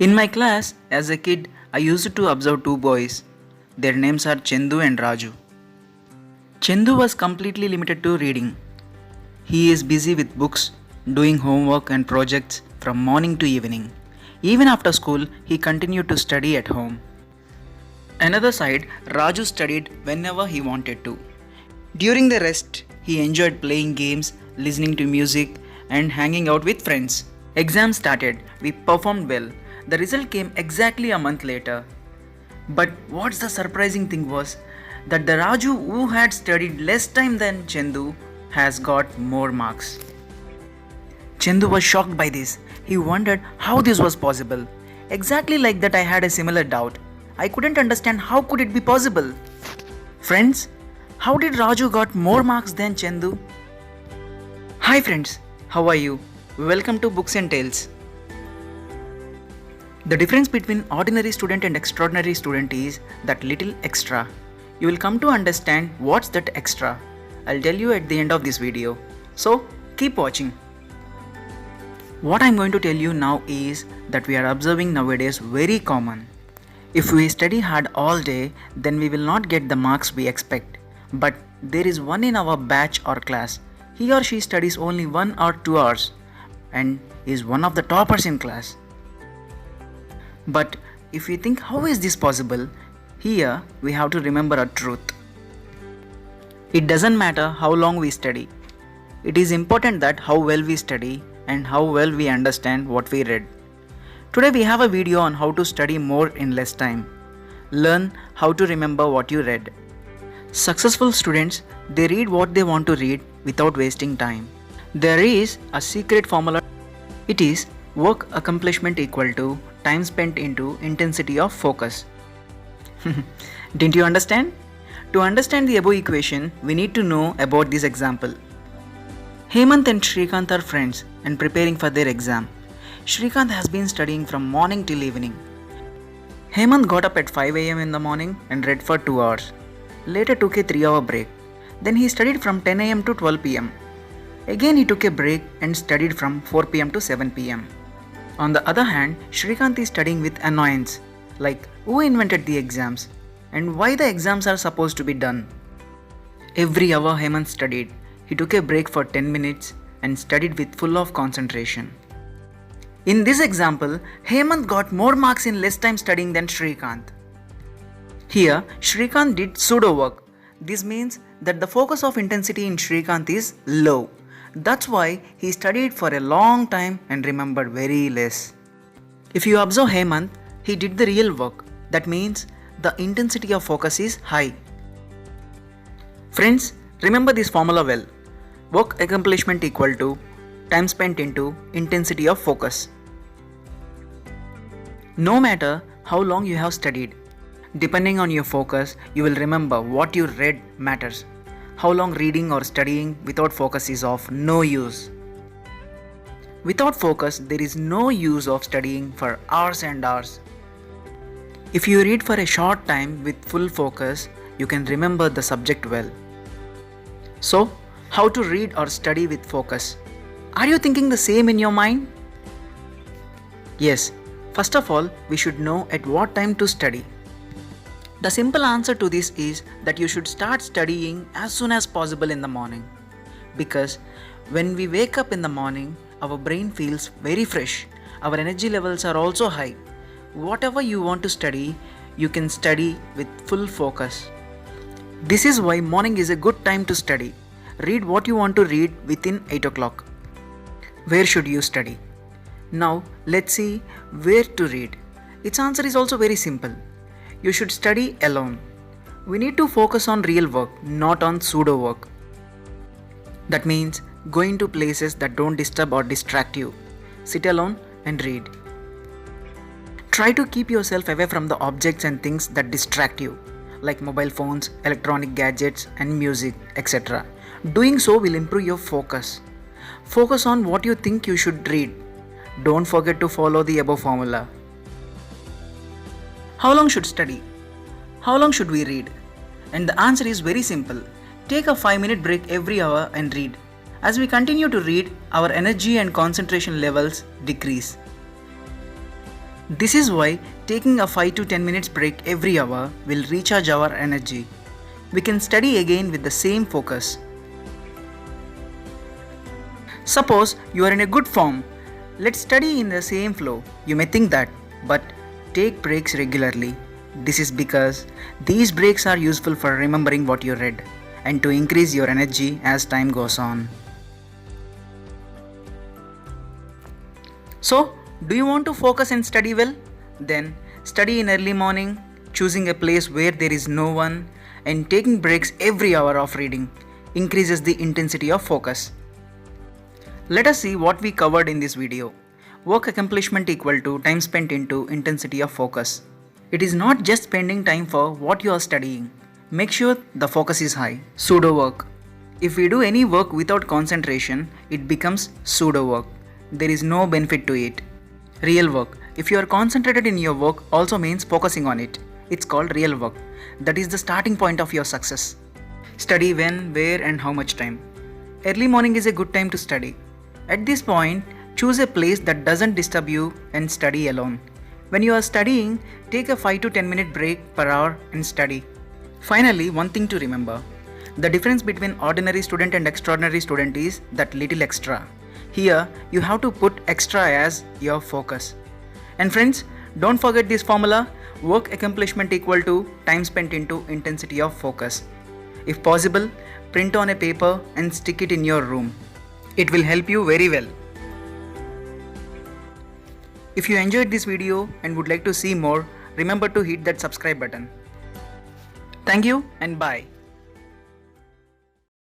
In my class, as a kid, I used to observe two boys. Their names are Chendu and Raju. Chendu was completely limited to reading. He is busy with books, doing homework and projects from morning to evening. Even after school, he continued to study at home. Another side, Raju studied whenever he wanted to. During the rest, he enjoyed playing games, listening to music, and hanging out with friends. Exams started, we performed well. The result came exactly a month later. But what's the surprising thing was that the Raju who had studied less time than Chendu has got more marks. Chendu was shocked by this. He wondered how this was possible. Exactly like that I had a similar doubt. I couldn't understand how could it be possible. Friends, how did Raju got more marks than Chendu? Hi friends, how are you? Welcome to Books and Tales. The difference between ordinary student and extraordinary student is that little extra. You will come to understand what's that extra. I'll tell you at the end of this video. So keep watching. What I'm going to tell you now is that we are observing nowadays very common. If we study hard all day, then we will not get the marks we expect. But there is one in our batch or class. He or she studies only 1 or 2 hours and is one of the toppers in class. But if we think how is this possible, here we have to remember a truth. It doesn't matter how long we study. It is important that how well we study and how well we understand what we read. Today we have a video on how to study more in less time. Learn how to remember what you read. Successful students, they read what they want to read without wasting time. There is a secret formula. It is work accomplishment equal to time spent into intensity of focus. Didn't you understand? To understand the above equation, we need to know about this example. Hemant and Shrikant are friends and preparing for their exam. Shrikant has been studying from morning till evening. Hemant got up at 5 am in the morning and read for 2 hours. Later took a 3-hour break. Then he studied from 10 am to 12 pm. Again he took a break and studied from 4 pm to 7 pm. On the other hand, Shrikant is studying with annoyance, like who invented the exams and why the exams are supposed to be done. Every hour Hemant studied. He took a break for 10 minutes and studied with full of concentration. In this example, Hemant got more marks in less time studying than Shrikant. Here, Shrikant did pseudo work. This means that the focus of intensity in Shrikant is low. That's why he studied for a long time and remembered very less. If you observe Hemant, he did the real work. That means the intensity of focus is high. Friends, remember this formula well. Work accomplishment equal to time spent into intensity of focus. No matter how long you have studied, depending on your focus, you will remember what you read matters. How long reading or studying without focus is of no use. Without focus, there is no use of studying for hours and hours. If you read for a short time with full focus, you can remember the subject well. So, how to read or study with focus? Are you thinking the same in your mind? Yes, first of all, we should know at what time to study. The simple answer to this is that you should start studying as soon as possible in the morning. Because when we wake up in the morning, our brain feels very fresh. Our energy levels are also high. Whatever you want to study, you can study with full focus. This is why morning is a good time to study. Read what you want to read within 8 o'clock. Where should you study? Now let's see where to read. Its answer is also very simple. You should study alone. We need to focus on real work, not on pseudo work. That means going to places that don't disturb or distract you. Sit alone and read. Try to keep yourself away from the objects and things that distract you, like mobile phones, electronic gadgets, and music, etc. Doing so will improve your focus. Focus on what you think you should read. Don't forget to follow the above formula. How long should study? How long should we read? And the answer is very simple. Take a 5-minute break every hour and read. As we continue to read, our energy and concentration levels decrease. This is why taking a 5 to 10 minutes break every hour will recharge our energy. We can study again with the same focus. Suppose you are in a good form. Let's study in the same flow. You may think that, but take breaks regularly. This is because these breaks are useful for remembering what you read and to increase your energy as time goes on. So, do you want to focus and study well? Then study in early morning, choosing a place where there is no one, and taking breaks every hour of reading increases the intensity of focus. Let us see what we covered in this video. Work accomplishment equal to time spent into intensity of focus. It is not just spending time for what you are studying. Make sure the focus is high. Pseudo work. If we do any work without concentration, it becomes pseudo work. There is no benefit to it. Real work. If you are concentrated in your work, also means focusing on it. It's called real work. That is the starting point of your success. Study when, where, and how much time. Early morning is a good time to study. At this point, choose a place that doesn't disturb you and study alone. When you are studying, take a 5 to 10 minute break per hour and study. Finally, one thing to remember. The difference between ordinary student and extraordinary student is that little extra. Here, you have to put extra as your focus. And friends, don't forget this formula. Work accomplishment equal to time spent into intensity of focus. If possible, print on a paper and stick it in your room. It will help you very well. If you enjoyed this video and would like to see more, remember to hit that subscribe button. Thank you and bye.